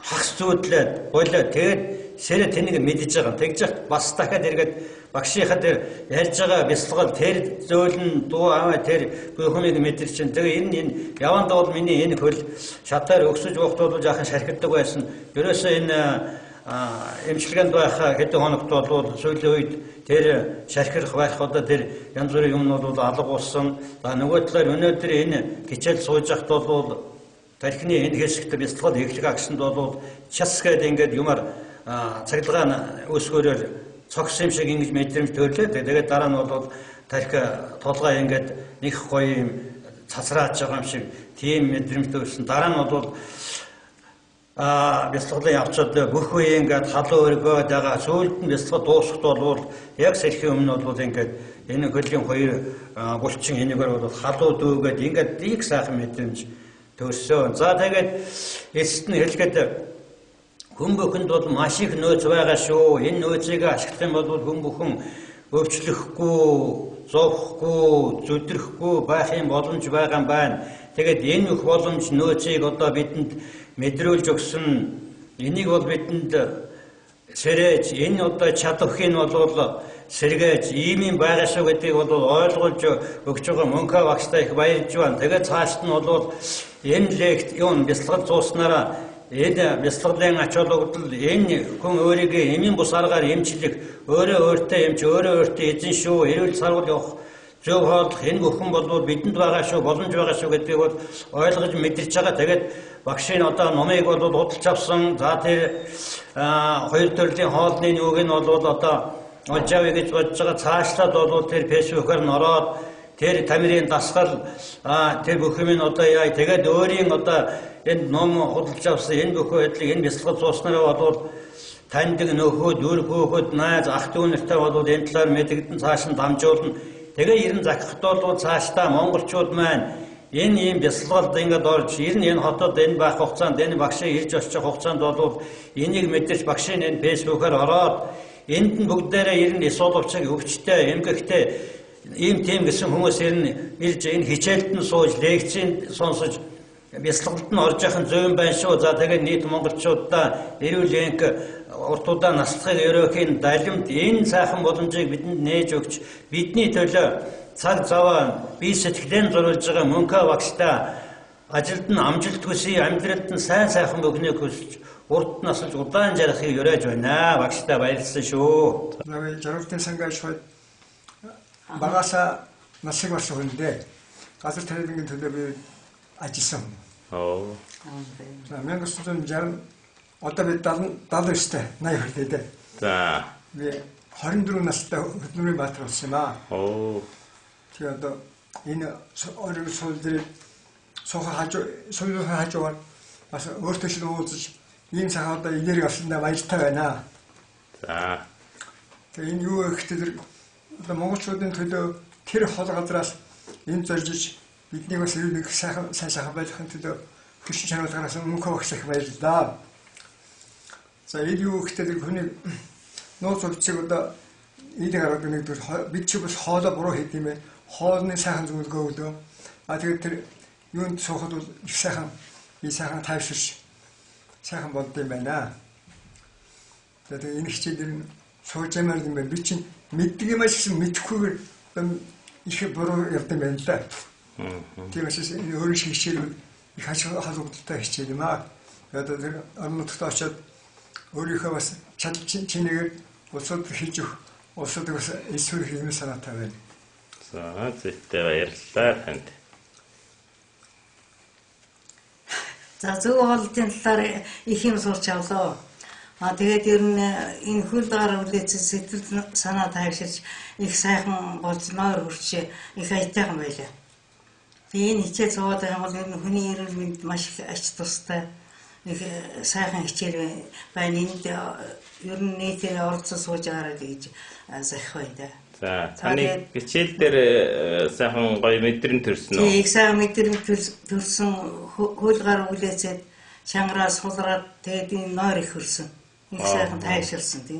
хагас зүүдлээд болоо тэгээд сэрээ тэнийг мэдэж байгаа. Тэгж яхад бас дахиад эргээд багшийнхаа тэр ярьж байгаа бэлтгэл тэр зөөлн дуу аваа тэр бүхнийг мэдэрч чинь. Тэгээ энэ яванд бол миний энэ хөл шатаар өксөж уухтууд жаахан шархирдаг байсан. Ерөөсөө энэ эмчилгээнд байх хэдэн хоногт бол сүүлийн үед тэр шархирах байх одоо тэр янз бүрийн юмнууд бол алга болсон. За нөгөө талаар өнөөдөр энэ хичээл сууж явахт бол тархины энэ хэсэгт бэлтгэл эхлэх агшинд бол час гэдэг ингээд юмар цагдалгаа өсгөөрөөр цогс юм шиг ингэж мэдрэмж төрлөө. Тэгээд дараа нь бол тархи толгой ингээд нэг гоё юм цацрааж байгаа юм шиг тийм мэдрэмж төрсөн. Дараа нь бол бэлтгэл явцад бүх үе ингээд халуу өргөөд байгаа. Сүүлд нь бэлтгэл дуусахт бол яг сэрхийн өмнө бол ингээд энэ хөлийн хоёр булчин энэгээр бол халуу дүүгээд ингээд их сайхан мэдрэмж төрсөн. За тэгээд эцэст нь хэлэхэд хүн бүхэнд бол маш их нөөц байгаа шүү. Энэ нөөцийг ашиглах юм бол хүн бүхэн өвчлөхгүй, зовхгүй, зүдрэхгүй байх юм боломж байгаа юм байна. Тэгээд энэ их боломж нөөцийг одоо бидэнд мэдрүүлж өгсөн. Энийг бол бидэнд сэрэж энэ одоо чадвархийг бол сэргээж ийм юм байгаа шүү гэдгийг бол ойлгуулж өгч байгаа мөнхөө багштай их баярлж байна. Тэгээд цаашд нь бол энэ лекц юун бэлтгэл зууснараа энэ бэлтгэлийн ач холбогдол энэ хүн өөрийгөө эмийн бус аргаар эмчлэх, өөртөө эмч, өөртөө эзэн шүү, эрүүл сарвал явах зөв хооллох энэ бүхэн бол бидэнд байгаа шүү, боломж байгаа шүү гэдгийг бол ойлгож мэдэрч байгаа. Тэгээд багшийн одоо номыг бол худалдаж авсан. За тэр хоёр төрлийн хоолны нүг нь бол одоо олж авъя гэж бодож байгаа. Цаашлаад бол тэр фэйсбүүкээр н ороод тэр тамирын дасгал тэр бүх юм одоо яа. Тэгээд өөрийн одоо энэ ном худалдаж авсан энэ бүх байдлыг энэ бэлтгэл зууснараа бол таньдаг нөхөд, үр хөөхөд, найз, ах дүү нартай бол энэ талаар мэдэгдэн цааш нь дамжуулна. Тэгээ ерэн захихт бол цаашдаа монголчууд маань энэ ийм бэлтгэлд ингээд орж энэ хотод энэ байх хугацаанд энэ багшийн ирж очиж хугацаанд бол энийг мэдэрч багшийн энэ фэйсбүүкээр ороод энд нь бүгдээрээ ерэн эсоловчиг өвчтэй, эмгэгтэй ийм тийм гэсэн хүмүүс ерэн ирж энэ хичээлд нь сууж лекцийн сонсож бэлтгэлд нь орж яхын зөв юм байна шүү. За тэгээд нийт монголчуудаа эрүүл энх уртуудаа наслахыг ерөөхийн далимд энэ сайхан боломжийг бидэнд нээж өгч бидний төлөө цаг заваа бие сэтгэлээр зориулж байгаа мөнхөө багштай ажилд нь амжилт хүсье, амьдралд нь сайн сайхан өгнөг хүсэж урд насалж удаан жарахыг өрөөж байна. Багштай баярлсан шүү. Навэ жаргалтын сангаж хойд багаса насыг болсон хүндээ газар тариалангийн төлөө би ажилласан. Оо. За 1960 одоо би 79-тэй 80 хүртээ. За. Би 24 настай хөдөлмөрийн баатар болсон юм аа. Оо. Тэгээ одоо энэ орон суул дээр суулийн хажуугаар бас өөртөө шиг уулзаж ийм цагаан одоо энерги авсандаа баяртай байна. За. Тэгээ энэ юу гэхдээ одоо монголчуудын төлөө тэр хол газраас энэ зоржиж биднийг бас нэг сайхан байхын төлөө хүч чанаараас мөнхөө багш их баярлалаа. За энэ юу гэхдээ хүний нууц өвчийг одоо энийг хараад нэгдүгээр бид чи бас хоолоо буруу хийх юм бэ? Хоолны сайхан зөвлөгөө өгдөө. Тэгээд тэр юунд суухад бол их сайхан тайвширч сайхан болд юм байна. Тэгээд энэ хичээлээр сууж ямаар юм байна. Би чинь мэддэг юм ашигсан мэдхгүйгээр их буруу явд юм байна л да. Тиймээс энэ өөрийн шиг хичээл их халууртай хичээл юм аа. Тэгээд тэр орнотогт очиод өөрийнхөө бас чадал чинээгээр улсууд хийж өгөх улсууд бас эсвэл хиймэл санаатай байна. За зүйтэй баярлалаа танд. За зөв хоолтын талаар их юм сурч авлаа. Тэгээд ер нь энэ хөл даар үлээсэн сэтгэл санаа тайвширч их сайхан болж нойр хүрч их аятайхан байлаа. Тэгээд энэ хичээл суугаад байгаа бол ер нь хүний эрүүл мэнд маш их ач тустай их сайхан хичээл байна. Энд ер нь нийтээр оролцож сууж байгаараа гэж захих байна. За таны хичээл дээр сайхан гоё мэдрэмт төрсөн үү? Тийм их сайхан мэдрэмт төрсөн хөл гар үлээсээд чангараас сулраад тэгээд энэ нойр их хөрсөн. Их сайхан тайвширсан тийм.